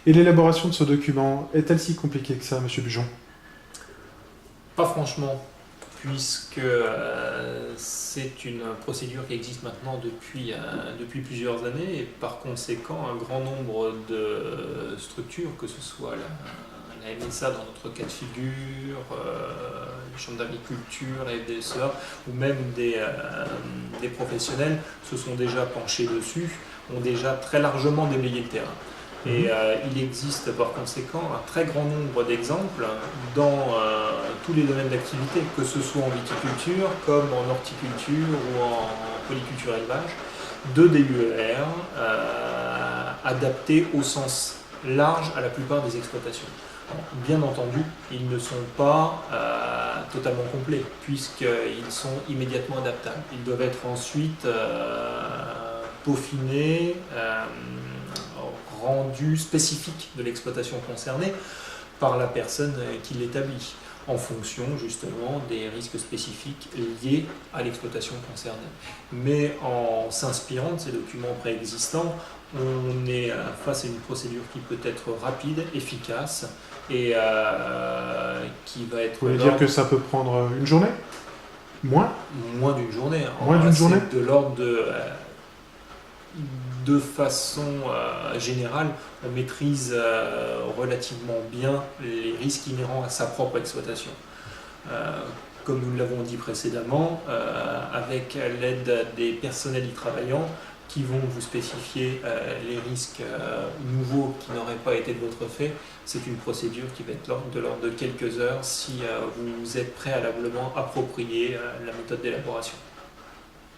Et l'élaboration de ce document est-elle si compliquée que ça, Monsieur Bujon? Pas franchement, puisque c'est une procédure qui existe maintenant depuis plusieurs années et par conséquent un grand nombre de structures, que ce soit la MSA dans notre cas de figure, les chambres d'agriculture, la FDSEA ou même des professionnels se sont déjà penchés dessus, ont déjà très largement délayé le terrain. Et il existe par conséquent un très grand nombre d'exemples dans tous les domaines d'activité, que ce soit en viticulture, comme en horticulture ou en polyculture élevage, de DUER adaptés au sens large à la plupart des exploitations. Alors, bien entendu, ils ne sont pas totalement complets, puisqu'ils sont immédiatement adaptables. Ils doivent être ensuite peaufinés, rendu spécifique de l'exploitation concernée par la personne qui l'établit, en fonction justement des risques spécifiques liés à l'exploitation concernée. Mais en s'inspirant de ces documents préexistants, on est face à une procédure qui peut être rapide, efficace et qui va être... Vous voulez dire que ça peut prendre une journée? Moins d'une journée. Moins d'une journée? C'est de l'ordre de façon générale, on maîtrise relativement bien les risques inhérents à sa propre exploitation. Comme nous l'avons dit précédemment, avec l'aide des personnels y travaillant, qui vont vous spécifier les risques nouveaux qui n'auraient pas été de votre fait, c'est une procédure qui va être de l'ordre de quelques heures si vous êtes préalablement approprié la méthode d'élaboration.